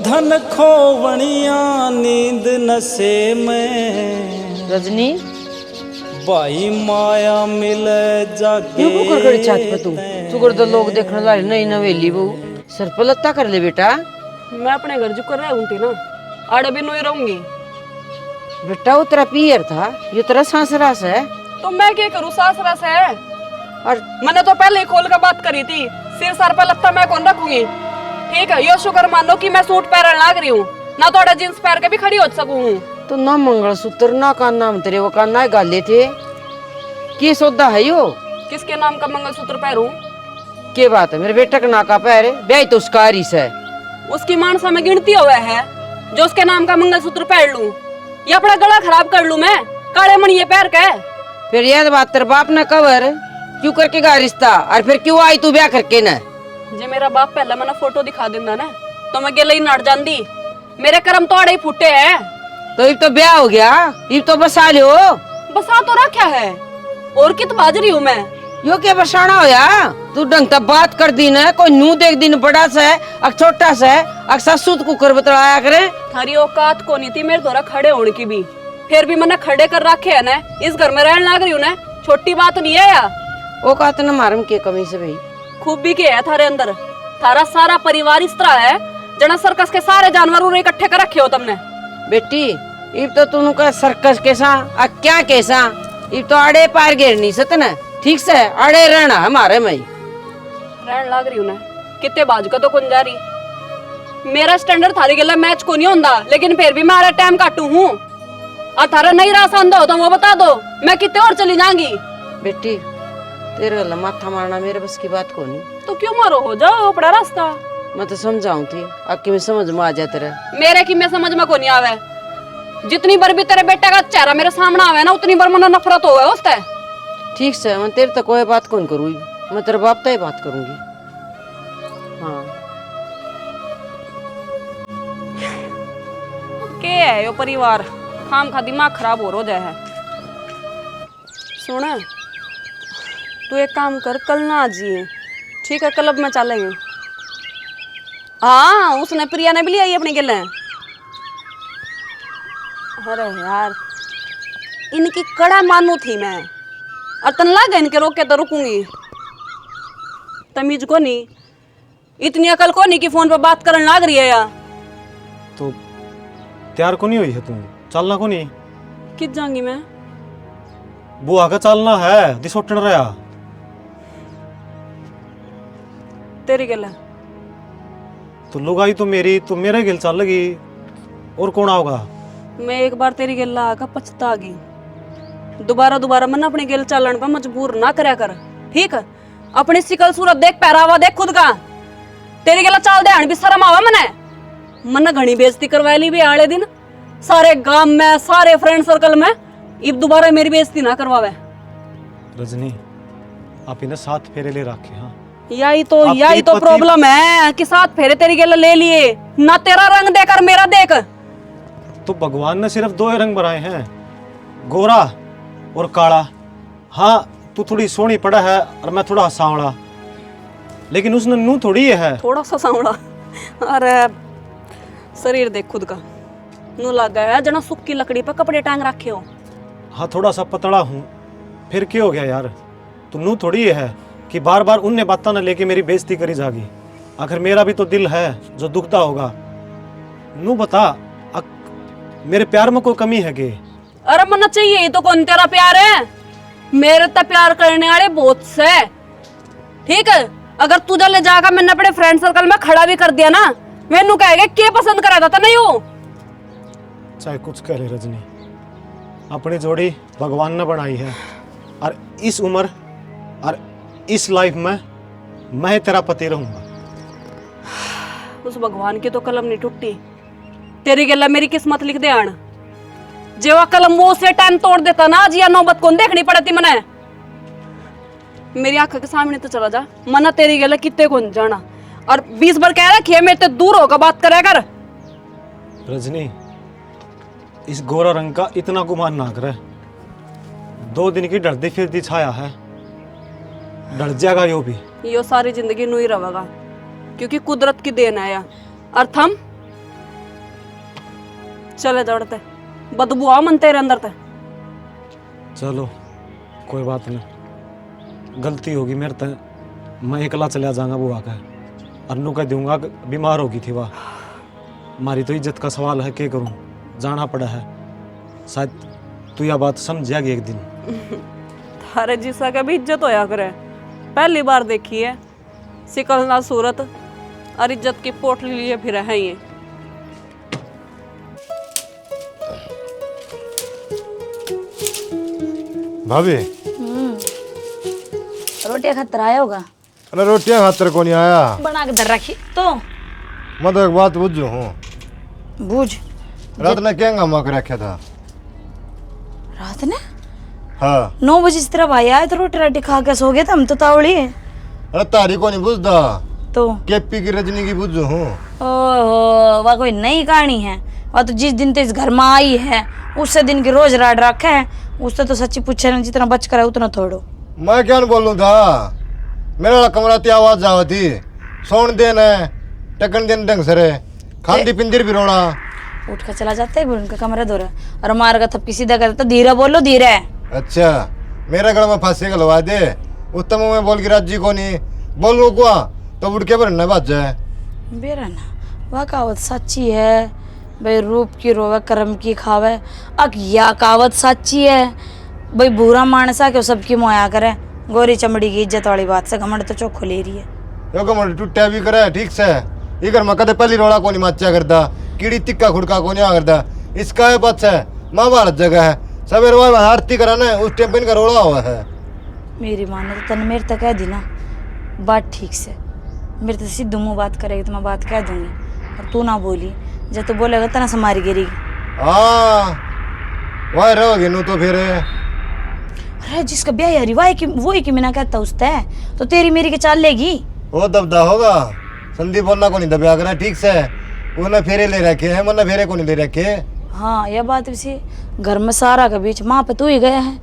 धन खोवणिया नींद नशे में रजनी भाई माया मिले जागे क्यों कुकर कड़ी छत पे तू कर तो लोग देखने वाले नई नवेली बहू सर पर लत्ता कर ले बेटा। मैं अपने घर जो कर रहा हूँ ना आड़ भी नहीं रहूंगी। बेटा वो तेरा पियर था ये तेरा सासरास है। तो मैं क्या करूँ सासरा से है और मैंने तो पहले ही खोल कर बात करी थी सिर सर पे लत्ता मैं कौन रखूंगी। ठीक है यो शुक्र मानो कि मैं सूट पहन लाग रही हूँ ना थोड़ा जींस पहन के भी खड़ी हो सकूँ। तो ना मंगलसूत्र ना का नाम तेरे वो का ना गाले थे की सौदा है यो। किसके नाम का मंगलसूत्र पहनूं? के बात है मेरे बेटा का नाका पैर ब्याह तो उसका हरीस है। उसकी मानसा में गिनती हुआ है जो उसके नाम का मंगलसूत्र पहन लूं या अपना गला खराब कर लूं मैं काले मणिये पैर के। फिर यह बात तेरे बाप ने कवर क्यों करके गा रिश्ता और फिर क्यों आई तू ब्याह करके न। जे मेरा बाप पहले मैंने फोटो दिखा देंदा ना तो मैं गेले ही नट जांदी। मेरे कर्म तो आड़े ही फूटे हैं। तो अब तो ब्याह हो गया अब तो बसा लो। बसा तो रखा है और कित बाज रही हूँ मैं। यो क्या बसाना होया तू ढंग तक बात कर दी ना कोई नू देख दिन बड़ा सा है अक छोटा सा है अक ससुत कुकर बतलाया करे। थारी औकात को नहीं थी मेरे द्वारा खड़े होने की भी फिर भी मैंने खड़े कर रखे है ना इस घर में रहने लग रही हूँ ना छोटी बात नहीं है या। औकात न मारम के कमी से भाई खूबी के है थारे अंदर थारा सारा परिवार इस तरह है जना सर्कस के सारे जानवर इकट्ठे कर रखे हो तुमने। बेटी इब तो तुम का सर्कस कैसा आ क्या कैसा इब तो आड़े पार गिर नहीं सत न ठीक से आड़े रहना हमारे में रहन लाग रही हूँ ना कितने बाज का तो कौन जा रही। मेरा स्टैंडर्ड थारी गला मैच को नहीं होता लेकिन फिर भी मैं आड़ा टाइम काटू हूँ और थारा नहीं रास आंदा हो तो वो बता दो मैं कितने और चली जाऊंगी। बेटी तेरे गला माथा मारना मेरे बस की बात को नहीं। तो क्यों मारो हो जाओ अपना रास्ता। मैं तो समझाऊं थी आके में समझ में आ जा तेरा मेरे की मैं समझ में को नहीं आवे। जितनी बार भी तेरे बेटे का चेहरा मेरे सामने आवे ना उतनी बार मन नफरत हो गया उससे। ठीक से मैं तेरे तक कोई बात कौन करूँ मैं तेरे बाप तक बात करूंगी। हाँ के है यो परिवार खाम खा दिमाग खराब हो जाए है। सुन तू एक काम कर कल ना आ जिए ठीक है क्लब में चलेंगे। हाँ उसने प्रिया ने भी लिया अपनी गिले। अरे यार इनकी कड़ा मानू थी मैं और तन लगा इनके रोक के तो रुकूंगी। तमीज को नहीं इतनी अकल को नहीं कि फोन पर बात करने लग रही है यार। तो तैयार को नहीं हुई है तुम चलना को नहीं कित जाऊंगी मैं बुआ का चलना है दिसोटन रहा तेरी गल तो लुगाई तो मेरी तो मेरे गिल चल लगी और कौन आओगा। मैं एक बार तेरी गिल आकर पछता गई दोबारा मन अपने गिल चलन पर मजबूर ना करया कर ठीक है। अपनी सिकल सूरत देख पहरावा देख खुद का तेरी गिला चाल दे भी शर्म आवा मन घनी बेइज्जती करवा ली भी आले दिन सारे गांव में सारे फ्रेंड सर्कल में अब दोबारा मेरी बेइज्जती ना करवावे। रजनी आप इन्हें साथ फेरे ले रखे। हाँ यही तो प्रॉब्लम है कि साथ फेरे तेरी गिला ले लिए ना तेरा रंग देख और मेरा देख। तो भगवान ने सिर्फ दो ही रंग बनाए हैं गोरा और काला। हाँ तू थोड़ी सोहनी पड़ा है और मैं थोड़ा सांवला लेकिन उसने नू थोड़ी है थोड़ा सा सांवला। अरे शरीर देख खुद का नू लगा है जना सुक्की लकड़ी पर कपड़े टांग रखे हो। हाँ थोड़ा सा पतला हूँ फिर क्या हो गया यार। तू नू थोड़ी है कि बार बार उनने बातें न लेके मेरी बेइज्जती करी जागी। आखिर मेरा भी तो दिल है जो दुखता होगा। नू बता मेरे प्यार में कोई कमी है के। अरे मना चाहिए तो कौन तेरा प्यार है मेरे तो प्यार करने वाले बहुत से ठीक है। अगर तुझे ले जाकर मैंने अपने फ्रेंड सर्कल में खड़ा भी कर दिया ना मैनू कहेगा क्या पसंद करा था नहीं हो। चाहे कुछ कह ले रजनी अपनी जोड़ी भगवान ने बनाई है और इस उम्र और इस लाइफ में मैं तेरा पति रहूंगा। उस भगवान की तो कलम नहीं टूटी तेरी गला मेरी किस्मत लिख दे आन जेवा कलम वो से टाइम तोड़ देता ना जी या नौबत कौन देखनी पड़ती मने। मेरी आंख के सामने तो चला जा मना तेरी गला कितने कौन जाना और 20 बार कह रखे मेरे तो दूर होकर बात करे कर। रजनी इस गोरा रंग का इतना गुमान ना करे 2 दिन की डरती फिरती छाया है डर जाएगा यो भी। यो सारी जिंदगी नू ही रहेगा क्योंकि कुदरत की देन है या और थम चले दौड़ते बदबू आ मन तेरे अंदर ते। चलो कोई बात नहीं, गलती होगी मेरे तक, मैं अकेला चला जाऊंगा बुआ का। अन्नू कह दूंगा कि बीमार होगी थी वह, हमारी तो इज्जत का सवाल है, क्या करूं, जाना पड़ा है। शायद तू यह बात समझेगी एक दिन। थारे जिसा का भी इज्जत होया करे, पहली बार देखी है सिकल ना सूरत और इज्जत की पोटली लिए फिर है ये। भाभी रोटियां खातर आया होगा। अरे रोटियां खातर को नहीं आया, बना के दर रखी तो मैं तो एक बात बुझू हूँ। बूझ। रात ने क्या हंगामा कर रखा था? रात ने हाँ 9 बजे इस तरह भाई आए तो रोटी राटी खा के सो गए थे हम तो तावड़ी। अरे तारी को नहीं बुझदा, तो केपी की रजनी की बुझू हूँ। ओहो वह कोई नई कहानी है। वह तो जिस दिन तो इस घर में आई है उससे दिन की रोज राड रखे है, उससे तो सच्ची पूछे ना जितना बच कर है उतना थोड़ो। मैं क्या बोलूँ था, मेरा वाला कमरा की आवाज जावा थी, सोन देन है टकन दिन ढंग से रहे, खांदी पिंदिर भी रोना। उठ कर चला जाता है उनका कमरा धोरा और मार का थप्पी सीधा करता, धीरे बोलो धीरे। अच्छा मेरे गल में फांसी गलवा दे, उत्तम में बोल की राजी को नहीं बोलू को तो उठ के भरना बात जाए। बेरा ना वह कहावत सच्ची है भाई, रूप की रोवे कर्म की खावे। अक या कहावत सच्ची है भाई, बुरा मानसा क्यों सबकी मोया करे। गोरी चमड़ी की इज्जत वाली बात से घमंड तो चोखो ले रही है। यो घमंड टूटा भी करे ठीक से, ये घर में कदे पहली रोड़ा को नहीं माचा करता, कीड़ी तिक्का खुड़का को नहीं करता। इसका है बात है, महाभारत जगह है, सवेरे वो आरती कराना है, उस टाइम पे इनका रोड़ा हुआ है। मेरी माँ ने तो तन मेरे तक कह दी ना बात ठीक से, मेरे तो सीधू मुँह बात करेगी तो मैं बात कह दूंगी, और तू ना बोली जब तो बोलेगा तना से मारी गिरेगी। हाँ वह रहोगे नु तो फिर अरे जिसका ब्याह यारी वही की मैं कहता उसते तो तेरी मेरी के चाल लेगी। वो दबदा होगा, संदीप बोलना को नहीं दबिया करा ठीक से, उन्हें फेरे ले रखे हैं, मन्ना फेरे को नहीं ले रखे। हाँ यह बात वैसे घर में सारा के बीच माँ पे तू ही गया है,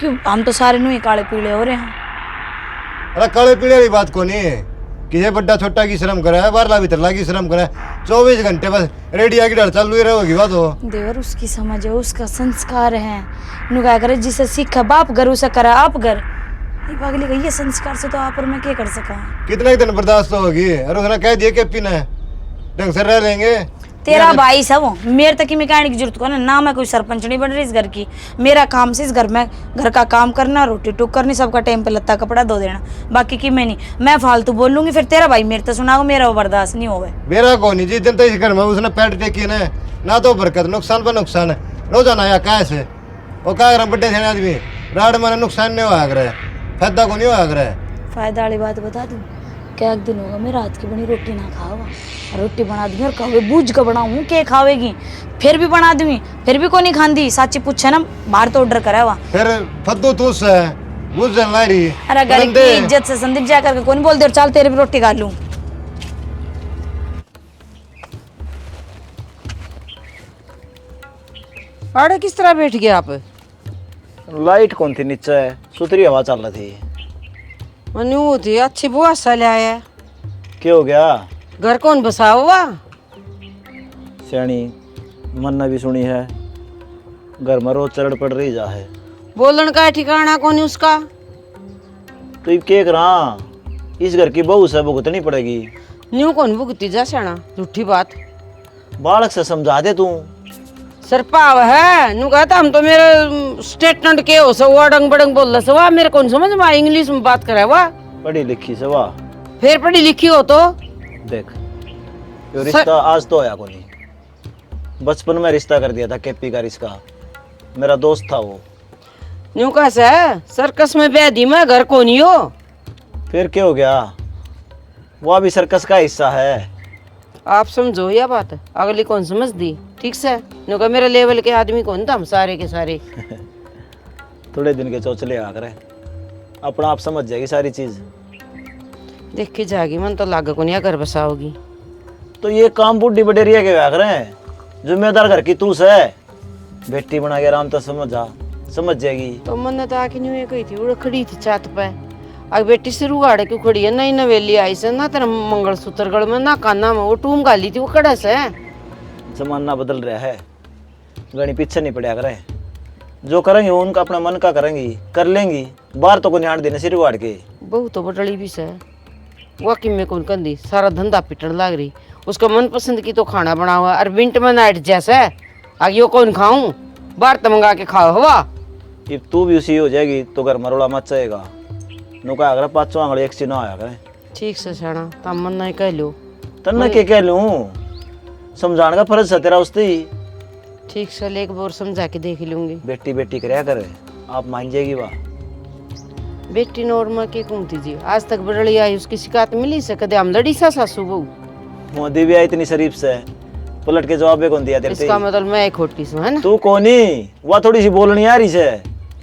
क्यों हम तो सारे नु ही काले पीले हो रहे हैं। अरे काले पीले वाली बात को नहीं, कि ये बड्डा छोटा की श्रम करा है, बारला भीतरला की श्रम करा है, 24 घंटे बस रेडिया की डर चालू ही रहेगी बात हो। देवर उसकी समझ है, उसका संस्कार है, नु क्या करे जिसे सीखा बाप घर उसे करा आप घर। ये पागली का ये संस्कार से तो आप और मैं क्या कर सका। कितने दिन बर्दाश्त होगी, अरे उसने कह दिया कि पीना ढंग से रह लेंगे। तेरा भाई सब हो, मेरे तक की मैं कहने की जरूरत को ना मैं कोई सरपंच नहीं बन रही इस घर की। मेरा काम से इस घर में घर का काम करना, रोटी टूक करनी, सबका टाइम पे लत्ता कपड़ा धो देना, बाकी की मैं नहीं। मैं फालतू बोलूंगी फिर तेरा भाई मेरे तो सुनाओ, मेरा वो बर्दाश्त नहीं होगा। मेरा को नहीं, जिस दिन तो इस घर में उसने पैट टेकी ना तो बरकत, नुकसान पर नुकसान है। रोजाना या कैसे वो क्या बड्डे थे आदमी राड में नुकसान नहीं हुआ करे, फायदा को नहीं हुआ करे। फायदा वाली बात बता दूं, क्या एक दिन होगा मैं रात की बनी रोटी ना खावा, रोटी बना दूंगी और कहे बूझ के बनाऊँ के खावेगी, फिर भी बना दूंगी फिर भी को नहीं खांदी। साची पूछे ना बाहर तो ऑर्डर करा हुआ फिर फद्दू तू से बुझ लारी। अरे घर की इज्जत से संदीप जा करके कौन बोल दे चल तेरे भी रोटी खा लूं। अरे किस तरह बैठ गए आप? लाइट कौन थी नीचे, सुथरी हवा चल रही थी। मनु थी अच्छी बुआ सा ले आया। क्या हो गया? घर कौन बसा हुआ? सियाणी मन ने भी सुनी है, घर में रोज चढ़ पड़ रही जा है। बोलन का ठिकाना कौन उसका? तो ये क्या करा, इस घर की बहू से भुगतनी पड़ेगी। न्यू कौन भुगती जा सना, झूठी बात। बालक से समझा दे तू। सरपाव है नु कहता हम तो मेरे स्टेटमेंट के हो सो अडंग बडंग बोल सवा, मेरे कौन समझ में इंग्लिश में बात करे वाह। पढ़ी लिखी से वाह, फिर पढ़ी लिखी हो तो देख यो रिश्ता आज तो आया को नहीं, बचपन में रिश्ता कर दिया था केपी का रिश्ता, मेरा दोस्त था वो। न्यू कैसे सर्कस में बैदी में घर को नहीं हो। फिर क्या हो गया, वो भी सर्कस का हिस्सा है। आप समझो यह बात, अगली कौन समझ दी ठीक से। न्यू का मेरे लेवल के आदमी कौन था, हम सारे के सारे थोड़े दिन के चौचले आ करे, अपना आप समझ जाएगी सारी चीज। देख के जाएगी मन तो लाग को नहीं घर बसाओगी। तो ये काम बुढ़ी बडेरिया के व्याग रहे हैं, जिम्मेदार घर की तू से बेटी बना के आराम तो समझ जाएगी। तो मन तो आके नहीं कही थी, उड़ खड़ी थी छत पे, अब बेटी सिर उगाड़ क्यों खड़ी है, नई नवेली आई से ना तेरा मंगलसूत्र गल में ना काना में वो टूम गाली थी वो कड़ा से। जमाना बदल रहा है, गणी पीछे नहीं पड़ा करें। जो करेंगे वो उनका अपना मन का करेंगी, कर लेंगी। बाहर तो को न्याण देने सिर वाड़ के। बहू तो बटड़ी भी से वाकई में कौन कंदी सारा धंधा पिटड़ लाग रही। उसका मनपसंद की तो खाना बना हुआ और मिनट में नाइट जैसा आगे यो कौन खाऊं, बाहर तो मंगा के खाओ हवा। अब तू भी उसी हो जाएगी तो घर मरोड़ा मच जाएगा। नुका अगर पाँचों आंगड़े एक सी ना आया करें। ठीक से साना तम मन नहीं कह लो। तन्ना के कह लूं, समझाने का फर्ज है तेरा उससे ही। ठीक से लेक बोर समझा के देख लूंगी। बेटी बेटी करया करे, आप मान जाएगी वाह। बेटी नॉर्मल के घूमती जी आज तक बड़ड़ी आई, उसकी शिकायत मिली से कदे हम लड़ी सा सासू बहू। मोदी भी आई इतनी शरीफ से, पलट के जवाब कौन दिया तेरे से? इसका मतलब मैं एक खोटी हूँ है ना। तू कोनी वह थोड़ी सी बोलनी आ रही से।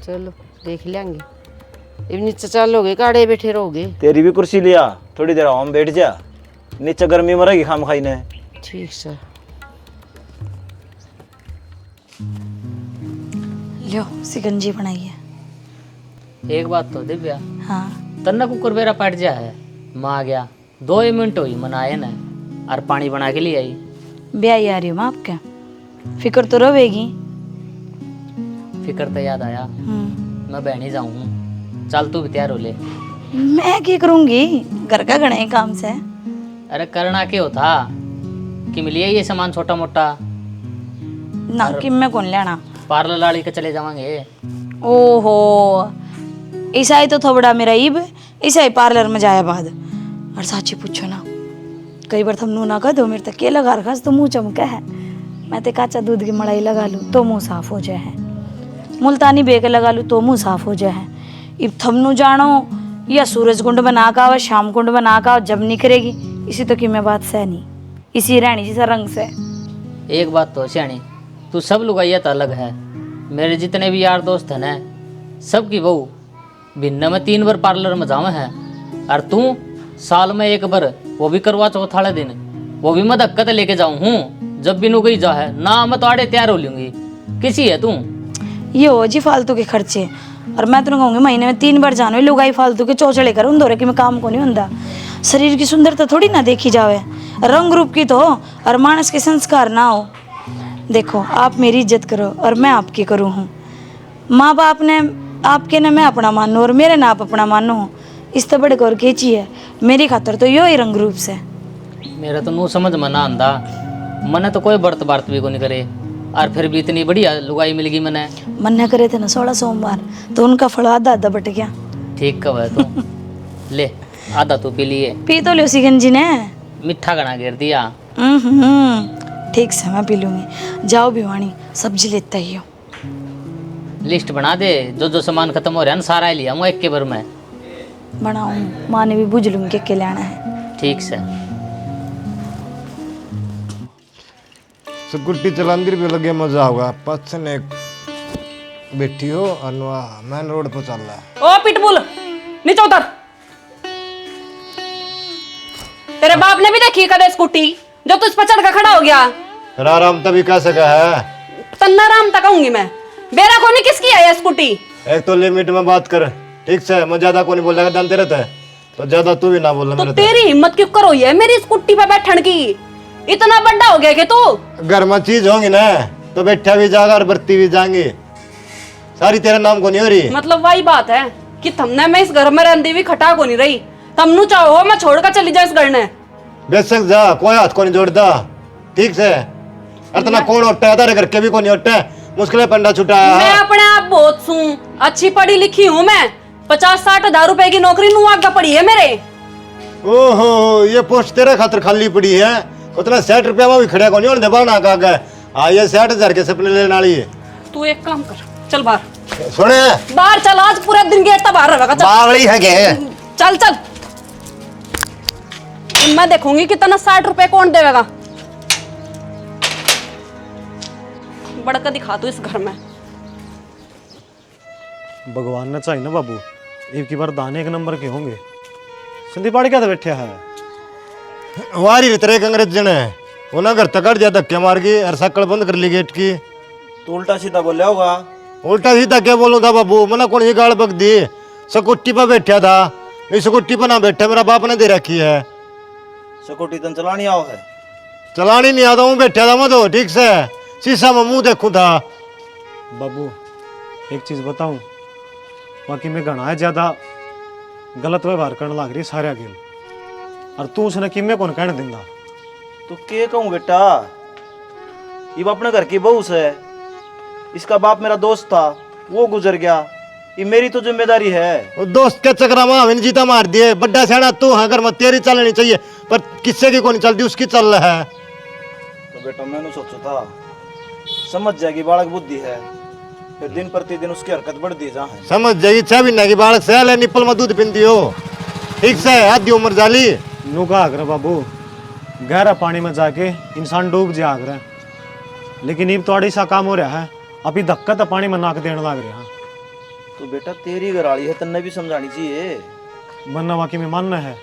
चलो देख लेंगे। अब नीचे चलोगे काड़े बैठे रहोगे। तेरी भी कुर्सी लिया, थोड़ी देर हम बैठ जा। नीचे गर्मी मरेगी खाम खाई ने। ठीक से लो सिकंजी बनाई है। एक बात तो दिव्या, हाँ तन्ना कुकर बेरा पट जा है। माँ आ गया 2 मिनट हुई मनाए न और पानी बना के लिए आई। ब्याह आ रही हूँ मैं आपके, फिक्र तो रहेगी। फिक्र तो याद आया, मैं बहनी जाऊँ। चल तू भी तैयार हो ले। मैं क्या करूँगी, घर का घना ही काम से। अरे करना क्या होता कि मिलिए ये सामान छोटा मोटा। ना कि मैं कौन लेना। पार्लर लाड़ी के चले जावांगे। ओहो ईसाई तो थोड़ा मेरा ईब ईसाई पार्लर में जाया बाद। और साची पूछो ना, कई बार तुम नू ना कह दो मेरे तक के लगा रखा तो मुंह चमका है। मैं तो काचा दूध की मलाई लगा लूँ तो मुंह साफ हो जाए है, मुल्तानी बेग लगा लूँ तो मुंह साफ हो जाए है। इब थमनू जानो या सूरज कुंड बना का व शाम कुंड बना का जब निखरेगी, इसी तो की मैं बात सह नहीं, इसी रानी जी सा रंग से। एक बात तो सियाणी, तू सब लुगाइया तो अलग है। मेरे जितने भी यार दोस्त हैं ना, सबकी बहू भिन्न में 3 बार पार्लर में जावे हैं। और तू साल में 1 बार, वो भी करवा चौथ वाले दिन, वो भी मैं धक्का तो लेके जाऊँ हूँ। जब भी नु गई जा है ना, मैं तो आड़े तैयार हो लूंगी। किसी है तू ये हो जी फालतू के खर्चे। और मैं तो कहूँगी महीने में 3 बार जानो, लुगाई फालतू के चौचड़े कर उन दौरे कि मैं काम को नहीं होता। शरीर की सुंदरता थोड़ी ना देखी जावे, रंग रूप की तो हो और मानस के संस्कार ना हो। देखो आप मेरी इज्जत करो और मैं आपकी करूँ हूँ। माँ बाप ने आपके ने मैं अपना मानो और मेरे ना आप अपना मानो हो, इस तो बड़े गौर की चीज है। मेरी खातर तो यो ही रंग रूप से। मेरा तो नू समझ में ना आंदा। मने तो कोई बर्त बार्त भी को नहीं करे, और फिर भी इतनी बढ़िया लुगाई मिल गई मने। मन करे थे ना 16 सोमवार, तो उनका फल आधा आधा बट गया। ठीक कब है तू ले आधा तू पी लिए। पी तो लो सिकंजी ने, मिठा गना गिर दिया। ठीक से मैं पी लूंगी। जाओ भिवानी सब्जी लेता ही हो। लिस्ट बना दे, जो जो सामान खत्म हो रहा है ना सारा ही लिया मैं एक के बार में। बनाऊँ माँ ने भी बुझ लूंगी के लेना है। ठीक से स्कूटी चलांदी भी लगे मजा होगा। पछ ने बैठी हो अनवा मैन रोड पर चल रहा है। ओ पिटबुल नीचे उतर। तेरे बाप ने भी देखी कदे स्कूटी जो तुझ पर चढ़ कर खड़ा हो गया। राम तभी कह सका है। तन्ना राम तक कहूंगी मैं। बेरा को नहीं किसकी है ये स्कूटी। एक तो लिमिट में बात कर, ठीक से। मैं ज्यादा को नहीं बोलेगा, जानते रहता है तो ज्यादा तू भी ना बोलना। तो मेरे तेरी हिम्मत क्यों करो ये मेरी स्कूटी पे बैठन की। इतना बड़ा हो गया कि तू। घर में चीज होंगी ना तो बैठा भी जाएगा और बरती भी जाएंगी। सारी तेरे नाम को नहीं हो रही। मतलब वही बात है कि तुमने मैं इस घर में रहती हुई खटा को नहीं रही। तुमनु चाहो मैं छोड़कर चली जाए इस घर ने। बेशक जा, कोई हाथ को नहीं जोड़ता, ठीक से। इतना कौन उठता है तेरे घर के भी को नहीं उठता। मुश्किल पंडा छुटाया मैं अपने आप बहुत सू अच्छी पढ़ी लिखी हूँ। मैं 50-60 हजार रुपए की नौकरी नू आगे पड़ी है मेरे। ओहो ये पोस्ट तेरे खातर खाली पड़ी है। उतना 60 रुपया में भी खड़ा को नहीं होने देना का गए। ये 60,000 के सपने लेने वाली है। तू एक काम कर, चल बाहर। सुने बाहर चल, आज पूरे दिन गेट तक बाहर रहेगा। चल बावड़ी है के चल चल। मैं देखूंगी कितना 60 रुपए कौन देगा। बड़का दिखा तू इस घर में। भगवान ने चाहिए ना बाबू, एक की बार दाने 1 नंबर के होंगे। संदीप आड़ क्या था बैठे है वारी तेरे एक अंग्रेज जन है। वो ना घर तक जा धक्के मार गई और शक्ल बंद कर ली गेट की। तो उल्टा सीधा बोले होगा। उल्टा सीधा क्या बोलूं था बाबू, मना कौन सी गाड़ बक दी। स्कूटी पर बैठा था, इस स्कूटी पर ना बैठा, मेरा बाप ने दे रखी है। स्कूटी तन चलानी आओ है। चलानी नहीं आता हूँ, बैठा था मैं तो ठीक से। शीशा में मुंह देखूं था। बाबू एक चीज बताऊं, बाकी मैं घना ज्यादा गलत व्यवहार करने लग रही सारे गेल, और तू उसने किमे कौन कहने दिंदा। तो के कहूँ बेटा, ये अपने घर की बहू से, इसका बाप मेरा दोस्त था, वो गुजर गया, ये मेरी तो जिम्मेदारी है। वो दोस्त के चक्कर में हमें जीता मार दिए। बड्डा सियाना तू है, घर में तेरी चलनी चाहिए, पर किससे की कौन चलती, उसकी चल रहा है। तो बेटा मैंने सोचा था समझ जाएगी, बालक बुद्धि है, फिर दिन प्रतिदिन उसकी हरकत बढ़ती जा है। समझ जाएगी, 6 महीने की बालक से ले, निपल में दूध पीती हो, ठीक से आधी उम्र जाली। नू का आग्रह बाबू, गहरा पानी में जाके इंसान डूब जा आग्रह, लेकिन ये तो सा काम हो रहा है, अभी धक्का तो पानी में नाक देने लग रहा। तो बेटा तेरी घराली है, तन्ने भी समझानी चाहिए। मरना वाकई में मानना है,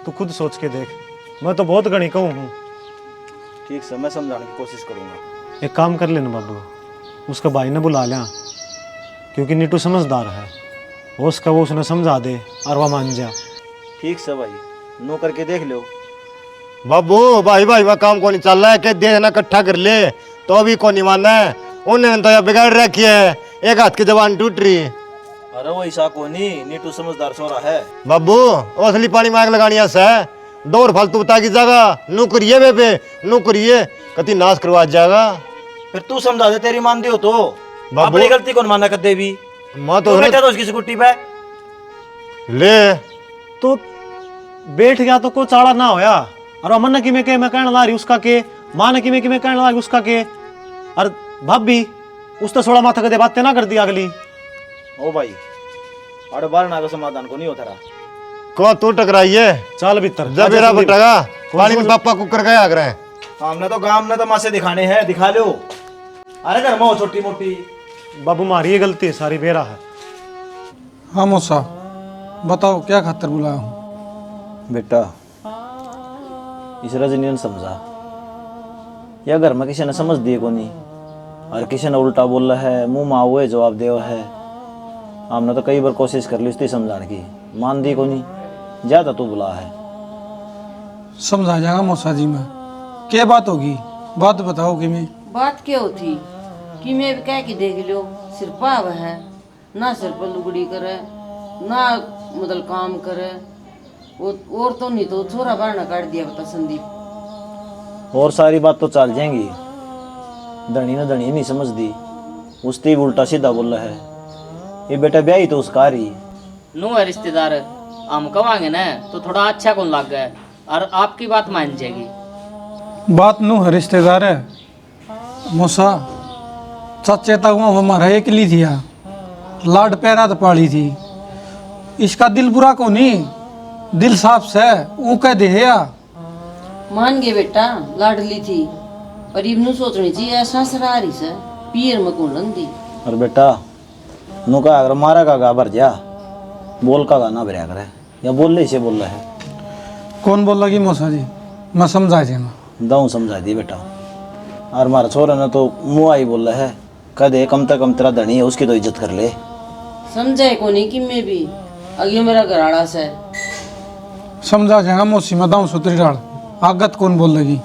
तू खुद सोच के देख, मैं तो बहुत गणी कहूँ हूँ। ठीक से मैं समझाने की कोशिश करूंगा। एक काम कर लेना बाबू, उसका भाई ने बुला लिया, क्योंकि नीटू समझदार है, वो उसका वो उसने समझा दे और वह मान जा। ठीक से भाई, नो करके देख लो। बाबू भाई भाई में काम को नहीं चल रहा है, के देना इकट्ठा कर ले तो अभी को नहीं मानना है। उन्होंने तो बिगाड़ रखी है, एक हाथ की जबान टूट रही। अरे वो ऐसा को नहीं, नीटू समझदार सोरा है। बाबू असली पानी में आग लगानी है, दौड़ फालतू बता की जगह नू करिए बेबे, नू करिए कति नाश करवा जाएगा। फिर तू समझा दे, तेरी मानती हो तो। बाबू अपनी गलती कौन माना कर भी, मैं तो बैठा तो उसकी स्कूटी पे ले तो बैठ गया तो को चाड़ा ना होया, और अमन ने किमें के मैं कहने ला रही उसका के, मां ने किमें कहने ला रही उसका के, और भाभी उस तो थोड़ा माथा कदे बातें ना कर दी अगली। ओ भाई अरे बार ना का समाधान को नहीं होता रहा। को तू टकराइए, चल भीतर जब मेरा बटेगा पानी में पापा कुकर का आग रहे हैं। हमने तो गांव में तमाशे दिखाने हैं, दिखा लो। अरे घर में हो छोटी मोटी। बाबू मारी ये गलती है सारी, बेरा है। हाँ मौसा, बताओ क्या खातर बुलाया हूँ? बेटा इस रजनी ने समझा, या घर में किसी ने समझ दिए को नहीं, और किसी ने उल्टा बोल रहा है, मुंह माँ हुए जवाब दे है। हमने तो कई बार कोशिश कर ली उसकी समझाने की, मान दी को नहीं, ज्यादा तू बुला है। समझा जाएगा मौसा जी में, क्या बात होगी, बात बताओ कि मैं। बात क्या होती कि मैं भी कह के देख लो, सिर पाव है ना, सिर पर लुगड़ी करे ना, मतलब काम करे, वो और तो नहीं तो छोरा बारना काट दिया बता संदीप। और सारी बात तो चल जाएंगी, धनी ने धनी नहीं समझ दी, उसती भी उल्टा सीधा बोल रहा है। ये बेटा ब्याही तो उसका रही नू है रिश्तेदार, हम कमांगे ना तो थोड़ा अच्छा कौन लग गया, और आपकी बात मान जाएगी। बात नू है रिश्तेदार है मौसा, सच्चे तक वो हमारा एक ली थी, लाड पैरा तो पाली थी, इसका दिल बुरा को नहीं, दिल साफ से वो कह दे या। मान गए बेटा, लाडली थी, पर इबनू सोचनी चाहिए ऐसा सरारी से पीर में कौन लंदी। और बेटा नु का अगर मारा का गा भर जा, बोल का गाना भरया करे, या बोल ले से बोल रहा है। कौन बोल लगी मौसा जी, मैं समझा जाऊंगा। दाऊ समझा दी बेटा, और हमारा छोरा ने तो मुँह आई बोल रहा है, कदे कम तक कम तेरा धनी है, उसकी तो इज्जत कर ले। समझाए को नहीं कि मैं भी अगे मेरा घराड़ा से समझा जाएगा मौसी, मैं दाऊँ सुतरी डाल, आगत कौन बोल लगी।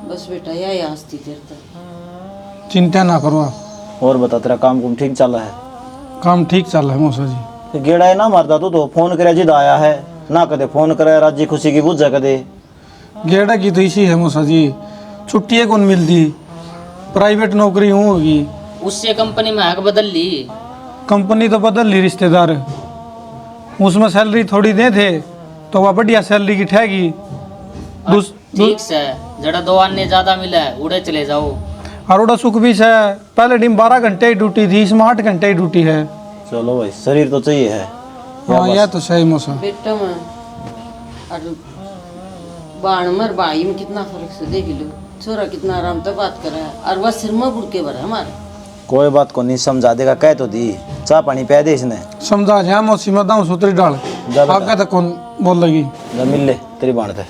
बस बेटा यही आस्ती तेरे तक। चिंता ना करो आप। और बता तेरा काम कुम ठीक चल रहा है? काम ठीक चल रहा है मौसा जी। फिर गेड़ा है ना मारता तो फोन करे जिद आया है ना, कदे फोन करे राजी खुशी की बुझ जा कदे। गेड़ा की तो इसी है मौसा जी, छुट्टियाँ कौन मिलती, प्राइवेट नौकरी होगी, उससे कंपनी में हक बदल ली। कंपनी तो बदल ली रिश्तेदार, उसमें सैलरी थोड़ी दे थे तो वह बढ़िया सैलरी की ठहगी। ठीक से जरा 2 आने ज्यादा मिला है, उड़े चले जाओ। अरोड़ा सुख भी है, पहले दिन 12 घंटे ही ड्यूटी थी, इसमें 8 घंटे ही ड्यूटी है। चलो भाई शरीर तो चाहिए है। हाँ यह तो सही मौसम। बेटा में और बाण मर भाई में कितना फर्क से देख लो, छोरा कितना आराम से बात कर रहा है, और वह सिर में बुड़ के भरा हमारे। कोई बात को नहीं, समझा देगा, कह तो दी, चाह पानी पिया दे इसने। समझा जा मौसी, मैं दाऊँ सुतरी डाल, जा बेटा। आगे तक कौन बोल लगी। जा मिल ले तेरी बाण थे।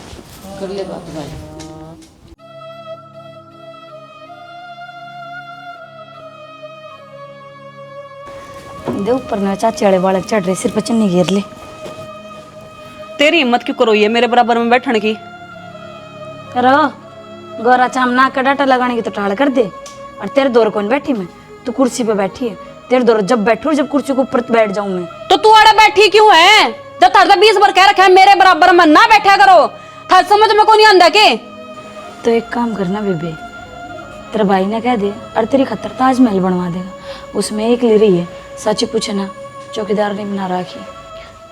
कर ले बात भाई। दे ऊपर ना चाचे वाले बालक चढ़ रहे, सिर पर चन्नी घेर ले। तेरी हिम्मत क्यों करो ये मेरे बराबर में बैठने की? करो गोरा चाम नाक का डाटा लगाने की तो टाल कर दे। और तेरे दौर कौन बैठी मैं, तू कुर्सी पे बैठी है। तेरे दौर जब बैठू, जब कुर्सी के ऊपर बैठ जाऊं मैं। तो तू आड़े बैठी क्यों है? जब थार 20 बार कह रखा है मेरे बराबर में ना बैठा करो, थार समझ में को नहीं आंदा के? तो एक काम करना बेबे, तेरे भाई ने कह दे और तेरी खतर ताजमहल बनवा देगा, उसमें एक ले रही है। सच पूछना, चौकीदार ने बना रखी।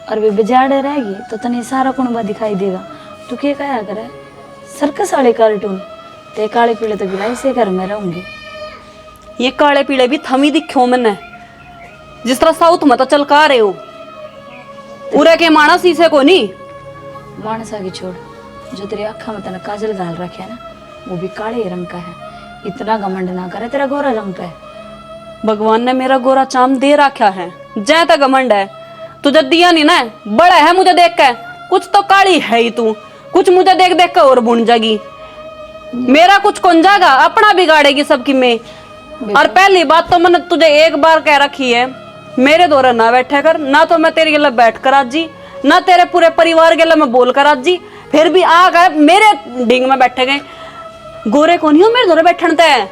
और बेबे जाड़े रहेगी तो तने सारा कुणबा दिखाई देगा। तू क्या कहा करे, सर्कस वाले कार्टून ते काले पीले तो गिलाई से घर में रहूंगी। ये काले पीले भी थमी दिखो मैंने, जिस तरह साउथ में तो चलका रहे हो। उरे के माना शीशे को नहीं मानसा की छोड़, जो तेरी आँखा में तने काजल घाल रखे है ना, वो भी काले रंग का है। इतना घमंड ना करे तेरा गोरा रंग पे। भगवान ने मेरा गोरा चाम दे रखा है, जय तक घमंड है। तुझे दिया नहीं ना, बड़ा है मुझे देख के। कुछ तो काली है ही तू, कुछ मुझे देख देख के और बुन जागी। मेरा कुछ कौन जाएगा, अपना बिगाड़ेगी सबकी मैं। और पहली बात तो मैंने तुझे एक बार कह रखी है, मेरे दौरे ना बैठा कर। ना तो मैं तेरे गले बैठ कर आज जी, ना तेरे पूरे परिवार गले में बोल कर आज जी। फिर भी आ गए मेरे डिंग में बैठे गए। गोरे को नहीं हो मेरे दौरे बैठनते हैं।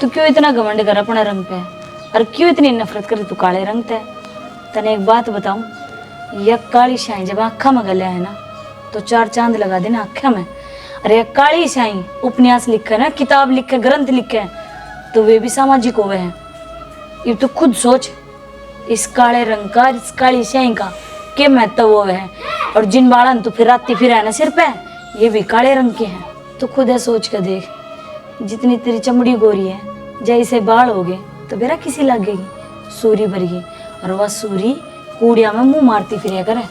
तू क्यों इतना घमंड कर अपने रंग पे, और क्यों इतनी नफरत करे तू काले रंग पे? तने एक बात बताऊं, यह काली शाही जब आँखा में गलिया है ना, तो 4 चांद लगा देना आँखा में। अरे काली शाही उपन्यास लिखे ना, किताब लिखे, ग्रंथ लिखे, तो वे भी सामाजिक होवे हैं। ये तो खुद सोच, इस काले रंग का, इस काली शाही का क्या महत्व होवे है। और जिन बालन तो फिर राती फिर है ना सिर पे, ये भी काले रंग के हैं। तो खुद है सोच कर देख, जितनी तेरी चमड़ी गोरी है, जैसे बाल हो गए तो बेरा किसी लगेगी सूरी भर गई। और वह सूरी कूड़िया में मुंह मारती फिर करे।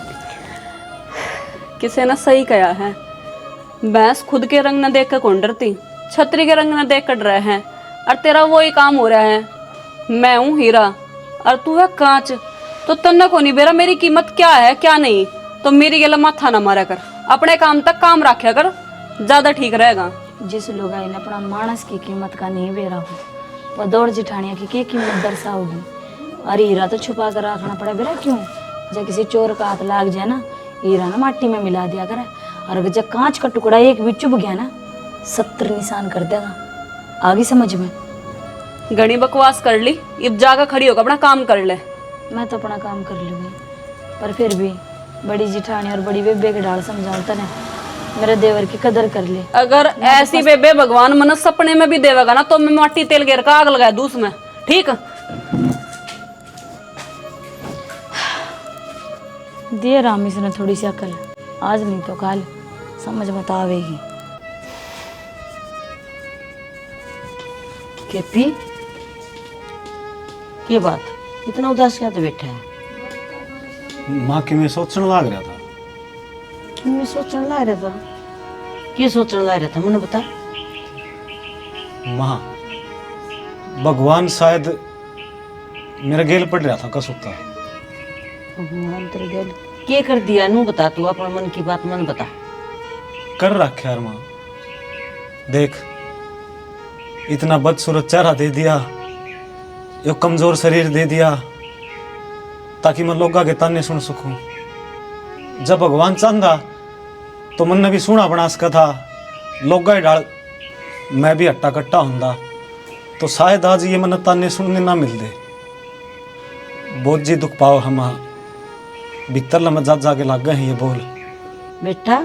किसी ने सही कहा है, भैंस खुद के रंग न देख कर कौन डरती, छतरी के रंग न देख कर डरे हैं। और तेरा वही काम हो रहा है। मैं हूँ हीरा और तू है कांच, तो तन्ने को नहीं बेरा मेरी कीमत क्या है क्या नहीं। तो मेरी गला माथा ना मारा कर, अपने काम तक काम रखा कर, ज्यादा ठीक रहेगा। जिस लोग ने अपना मानस की कीमत का नहीं बेरा हो, वह दौड़ जिठानिया की क्या कीमत दर्शाओगी। और हीरा तो छुपा कर रखना पड़ा बेरा, क्यों? जब किसी चोर का हाथ लाग जाए ना, हीरा ना माटी में मिला दिया करे। और अगर जब कांच का टुकड़ा एक भी चुभ गया ना, 70 निशान कर देगा। आगे समझ में? घनी बकवास कर ली, अब जाकर खड़ी होकर अपना काम कर ले। मैं तो अपना काम कर लूँगी, पर फिर भी बड़ी जिठानी और बड़ी बेबे के डाल समझाऊँ तने, मेरे देवर की कदर कर ले। अगर ऐसी बेबे भगवान मन सपने में भी देवेगा ना, तो मैं माटी तेल गिर का आग लगा दूं उसमें, ठीक? दिए रामी से थोड़ी सी अकल, आज नहीं तो कल समझ मत आवेगी। केपी, क्या बात, इतना उदास क्या तो बैठा है? माँ की मैं सोचने लग रहा था। मैं सोचने ला रहा था, क्या सोचने ला रहा था मुझे बता। माँ, भगवान शायद मेरे गेल पड़ रहा था कसुत्ता। भगवान तेरे गल क्या कर दिया नू बता, तू अपने मन की बात मन बता। कर रखा यार माँ, देख इतना बदसूरत चेहरा दे दिया, यो कमजोर शरीर दे दिया, ताकि मैं लोगा के ताने सुन सकूं। जब भगवान चाहता तो मन ने भी सुना बना सका था, लोगा ही डाल मैं भी हट्टा कट्टा होंदा, तो शायद आज ये मन ताने सुनने ना मिलते। बहुत जी दुख पाओ हम भीतर लम जा जाके लाग गए हैं ये बोल। बेटा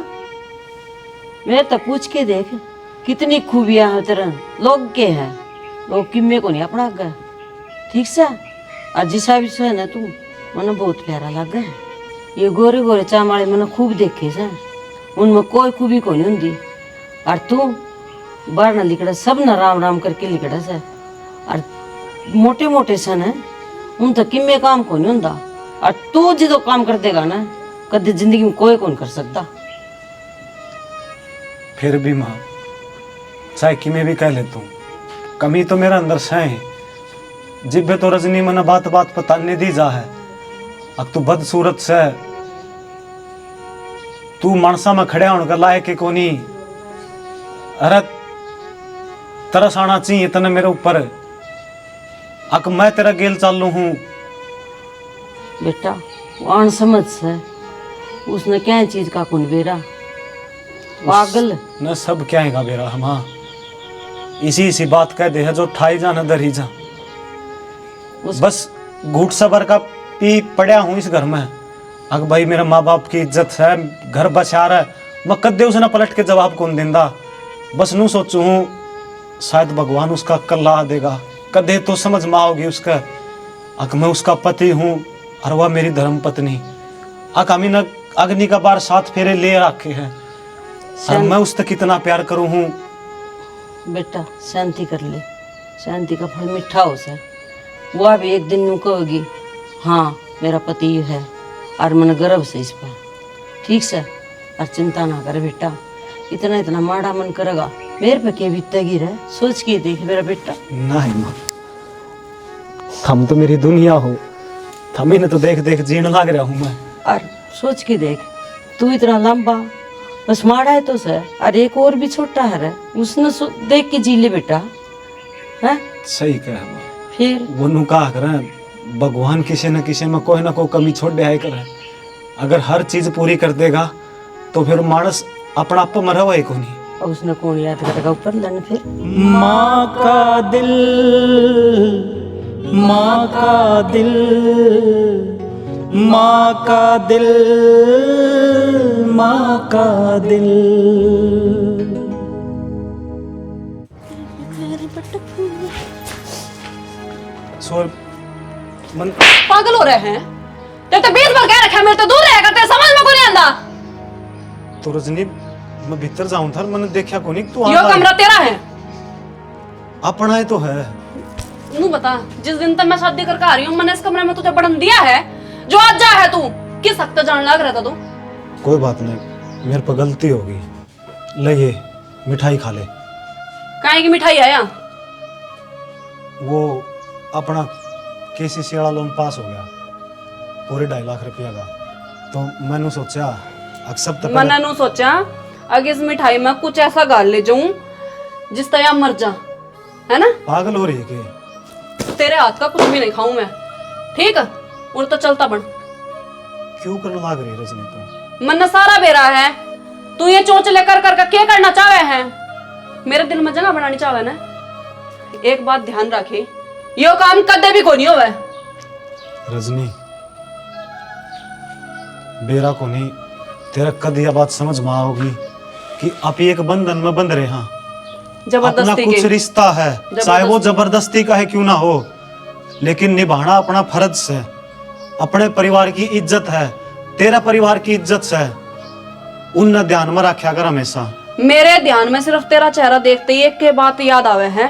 मैं तो पूछ के देख, कितनी खूबियां है तेरा, लोग के है, लोग किम्मे को नहीं अपना गया, ठीक से। आज जिसा भी है ना, तू मन बहुत प्यारा लग है। ये गोरे गोरे चामाड़े मैंने खूब देखे से, उनमें कोई खूबी को नहीं होंगी। और तू बाहर न लिखड़ा, सब न राम राम करके लिखड़ा से। और मोटे मोटे सन है, उन तो किम्मे काम को नहीं होंदा। और तू जो काम कर देगा ना, कभी जिंदगी में कोई कौन कर सकता। फिर भी माँ, चाहे कि मैं भी कह लेता हूँ, कमी तो मेरा अंदर से है। जिब्बे तो रजनी मना बात बात बताने दी जा है। अब तू बदसूरत से, तू मानसा में खड़े होने का लायक है कोनी। अरे तरस आना चाहिए तने मेरे ऊपर, अक मैं तेरा गेल चालू हूँ। बेटा वाण समझ से उसने क्या चीज का कौन बेरा, पागल न सब क्या है बेरा हम हाँ इसी इसी बात कह दे है जो ठाई जा न दर ही जा बस घूट सबर का पी पड़ा हूँ इस घर में। अगर भाई मेरे माँ बाप की इज्जत है घर बचा रहा है मैं कदे उसे ना पलट के जवाब कौन देंदा। बस नू सोचू हूँ शायद भगवान उसका अक्ल ला देगा कदे तो समझ में आओगी उसका। अक मैं उसका पति हूँ और वह मेरी धर्म पत्नी। अक हमी न अग्नि का बार 7 फेरे ले रखे हैं और मैं उस तक कितना प्यार करूँ हूँ। बेटा शांति कर ले, शांति का फल मीठा हो सा। वह भी एक दिन यूँ कहोगी हाँ मेरा पति है और मन गर्व से इस पर, ठीक से। और चिंता ना कर बेटा, इतना इतना माड़ा मन करेगा मेरे पे के बीतेगी रह, सोच के देख मेरा बेटा। नहीं माँ हम तो मेरी दुनिया हो, थमी ने तो देख देख जीने लग रहा हूँ मैं। और सोच के देख तू इतना लंबा बस माड़ा है तो सर, और एक और भी छोटा है रे, उसने देख के जी ले बेटा है। सही कह माँ। फिर वो नु कहा करें भगवान किसी न किसी में कोई ना कोई कमी छोड़ दे करे। अगर हर चीज पूरी कर देगा तो फिर मानस अपना आप मरा हुआ ही को नहीं। और उसने कौन याद करेगा ऊपर लेने फिर। माँ का दिल, माँ का दिल, माँ का दिल, माँ का दिल। सोर मन पागल हो रहे हैं तेरे तो 20 बार कह रखा मेरे तो दूर रहेगा तेरे समझ में को नहीं आंदा। तो रजनी मैं भीतर जाऊं था मैंने देखा को नहीं तू यो कमरा तेरा है अपना ही तो है। नू बता जिस दिन तक मैं शादी करके आ रही हूँ मैंने इस कमरे में तुझे बढ़न दिया है जो आज जा है तू किस हक तक जान लग रहा था तू। कोई बात नहीं मेरे पर गलती होगी। ले ये मिठाई खा ले। काहे की मिठाई आया? वो अपना केसीसी वाला लोन पास हो गया पूरे 2.5 लाख रुपया का। तो मैंने सोचा अक्सर तक मैंने नू सोचा अगर इस मिठाई में कुछ ऐसा गाल ले जाऊं जिस तरह मर जा, है ना? पागल हो रही है कि तेरे हाथ का कुछ भी नहीं खाऊं मैं, ठीक है? और तो चलता बन। क्यों करने लग रही है रजनी तुम? मन सारा बेरा है तू ये चोंचले कर कर क्या करना चाहे है? मेरे दिल में जगह बनानी चाहे ना। एक बात ध्यान रखे यो काम कदे भी कोई नहीं होवे। रजनी बेरा को नहीं तेरा कद यह बात समझ में आओगी कि आप एक बंधन में बंध रहे हैं। अपना जबरदस्ती कुछ के रिश्ता है चाहे वो जबरदस्ती का है क्यों ना हो लेकिन निभाना अपना फर्ज से। अपने परिवार की इज्जत है तेरा परिवार की इज्जत से उन ध्यान में रखा कर हमेशा। मेरे ध्यान में सिर्फ तेरा चेहरा देखते ही एक के बात याद आवे है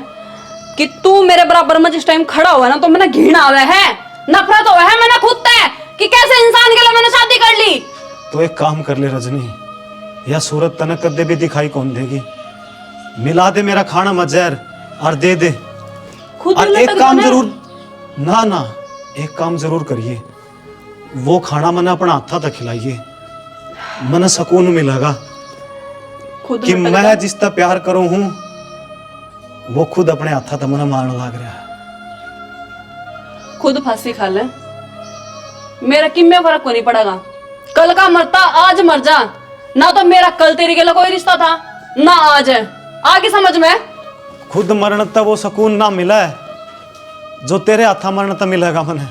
कि तू मेरे बराबर में जिस टाइम खड़ा हुआ ना तो मैंने घृणा आवे है, नफरत हुआ है मैंने खुद से कि कैसे इंसान के लिए मैंने शादी कर ली। तो एक काम कर ले रजनी यह सूरत तने कदे भी दिखाई कौन देगी। मिला दे मेरा खाना में जहर और दे दे। खुद और ही एक लटक काम जाना। जरूर ना एक काम जरूर करिए वो खाना मैंने अपना हाथा तक खिलाइए मैंने सुकून मिलेगा खुद कि लटक मैं जा। जिसका प्यार करूं हूं वो खुद अपने हाथा तक मैंने मारने लग रहा है। खुद फांसी खा ले मेरा किम्मे फर्क को नहीं पड़ेगा। कल का मरता आज मर जा ना तो मेरा कल तेरी के लिए कोई रिश्ता था ना आज है। आगे समझ में खुद मरण तक वो सुकून ना मिला है जो तेरे हाथा मरण तक मिलेगा मैंने।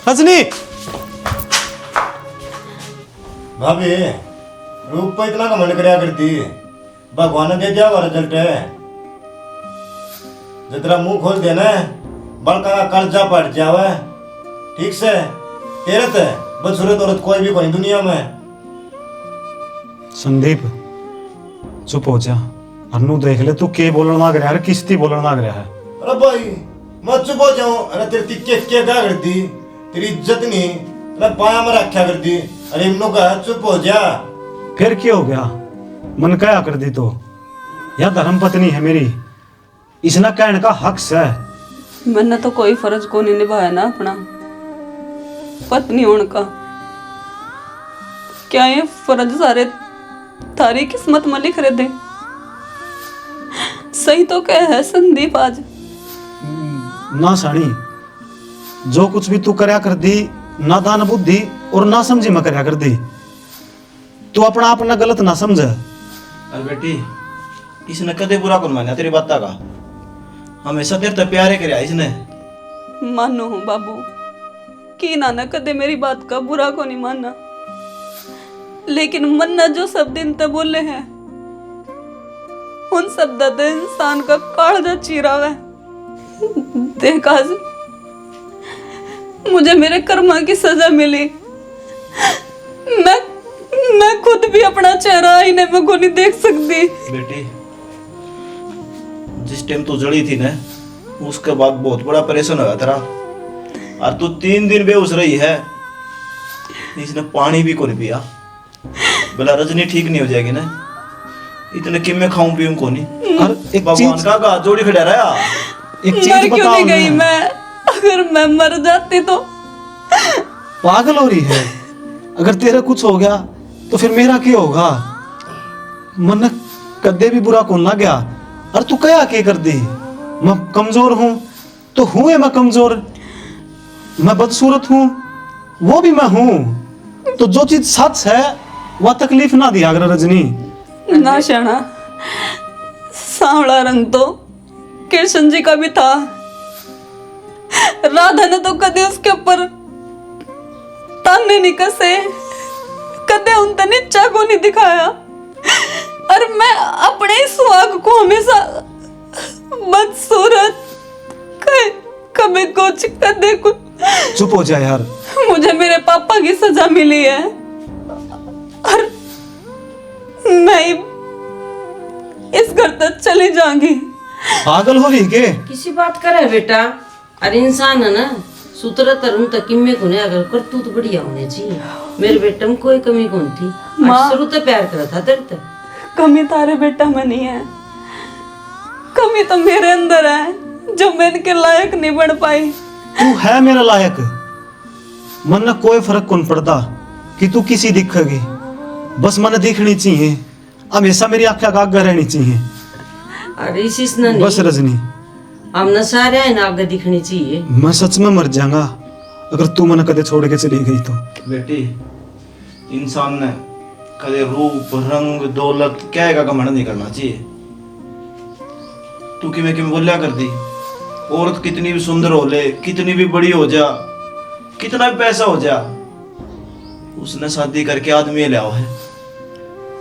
रजनी भाभी रूप पर इतना घमंड करया करती भगवान ने दे दिया हुआ रिजल्ट है। जितना मुंह खोल देना बड़का का कर्जा पड़ जावे ठीक से तेरे ते बदसूरत औरत कोई भी कोई दुनिया में। संदीप चुप हो जा अन्नू देख ले तू के बोलने लग रहा है किस्ती बोलने लग रहा है। अरे भाई मैं चुप हो जाऊं अरे तेरी क्या करती तेरी इज्जत नहीं अरे पाया में रखा करती। अरे इमनो का चुप हो जा। फिर क्या हो गया मन क्या कर दी तो यह धर्म पत्नी है मेरी इसना कहने का हक है। मैंने तो कोई फर्ज को नहीं निभाया ना अपना पत्नी होने का। क्या ये फर्ज सारे थारी किस्मत में लिख रहे थे? सही तो क्या है संदीप आज ना सानी जो कुछ भी तू करया कर दी नादान बुद्धि और ना समझी मैं करया कर दी। तू अपना अपना गलत ना समझ। अरे बेटी, इसने कदे बुरा कौन माना तेरी बात का? हमेशा तेरे तो प्यारे करया इसने। मानो हूँ बाबू कि नाना कदे मेरी बात का बुरा को नहीं माना, लेकिन मन्ना जो शब्द इन तक बोले हैं उन शब्द से इंसान का कालजा चीरा है। देख आज मुझे मेरे कर्मा की सजा मिली। मैं खुद भी अपना चेहरा आईने में को नहीं देख सकती। बेटी, जिस टाइम तू जड़ी थी ना, उसके बाद बहुत बड़ा परेशान हुआ तेरा, और तू 3 दिन बेहोश रही है। इसने पानी भी को नहीं पिया। बोला रजनी ठीक नहीं हो जाएगी ना, इतने किम्मे खाऊं पीऊं को नहीं। और एक भगवान चीज का जोड़ी खड़ा रहा। एक मर चीज क्यों बताओ नहीं गई ना। मैं? अगर मैं मर जाती तो पागल हो रही है। अगर तेरा कुछ हो गया तो फिर मेरा क्या होगा? मन कदे भी बुरा कौन लग गया। और तू क्या कर दी? मैं कमजोर हूं तो हूं मैं कमजोर। मैं बदसूरत हूं, वो भी मैं हूं। तो जो चीज सच है वह तकलीफ ना दिया अगर रजनी। ना शना, सांवला रंग तो कृष्ण जी का भी था। राधा ने तो कदे उसके ऊपर ताने नहीं कसे, कदे उन तक नीचा को नहीं दिखाया। और मैं अपने सुहाग को हमेशा बदसूरत कभी कुछ कदे कुछ। चुप हो जाए यार। मुझे मेरे पापा की सजा मिली है और मैं इस घर तक चली जाऊंगी। पागल हो रही के? किसी बात करे बेटा, अरे इंसान है ना, सुतरा तरुण तक किम्मे को नहीं, अगर कर तू तो बढ़िया होने चाहिए। मेरे बेटे में कोई कमी कौन थी, माँ। शुरू तो प्यार करा था तेरे तक। कमी तारे बेटा में नहीं है, कमी तो मेरे अंदर है जो मैं इनके लायक नहीं बन पाई। तू है मेरा लायक। मन न कोई फर्क कौन पड़ता कि तू किसी दिखेगी, बस मन दिखनी चाहिए। हमेशा मेरी आंखें आगे रहनी चाहिए। अरे इस ना बस रजनी, हमने सारे है ना आगे दिखनी चाहिए। मैं सच में मर जाऊंगा अगर तू मन कदे छोड़ के चली गई तो। बेटी, इंसान ने कदे रूप रंग दौलत क्या है का घमंड नहीं करना चाहिए। तू किमें किमें बोलिया कर दी। औरत कितनी भी सुंदर हो ले, कितनी भी बड़ी हो जा, कितना भी पैसा हो जा, उसने शादी करके आदमी ले आओ है।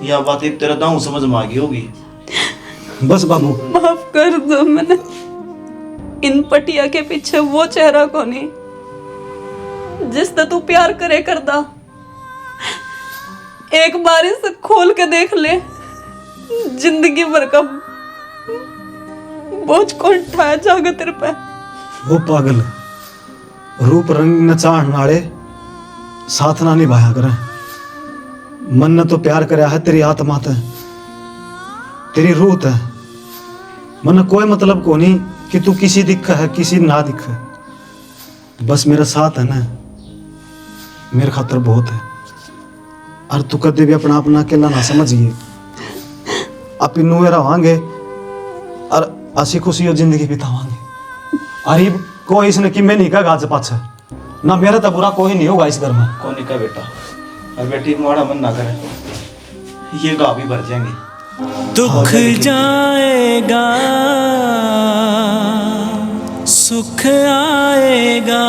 यह बात एक तेरा दाऊ समझ में आ गई होगी। बस बाबू, माफ कर दो, मैंने इन पटिया के पीछे वो चेहरा को नहीं जिससे तू प्यार करे करदा। एक बार इसे खोल के देख ले, जिंदगी भर का बोझ कौन उठाया जाएगा तेरे पे। वो पागल रूप रंग न चाहने वाले साथ ना निभाया करें। मन ने तो प्यार कराया है तेरी आत्मा ते, तेरी रूह ते। मन कोई मतलब को नहीं कि तू किसी दिख है किसी ना दिख है। बस मेरा साथ है ना, मेरे खातर बहुत है। और तू कदे भी अपना अपना अकेला ना समझिए। आप इनू रहांगे और हसी खुशी और जिंदगी बितावांगे। अरे कोई इसने कि मैं नहीं कहा गाज पाछे ना, मेरा तो बुरा कोई नहीं होगा इस घर में। कौन नहीं का बेटा, और बेटी माड़ा मन ना करे, ये गाँव भी भर जाएंगे। दुख जाएगा सुख आएगा।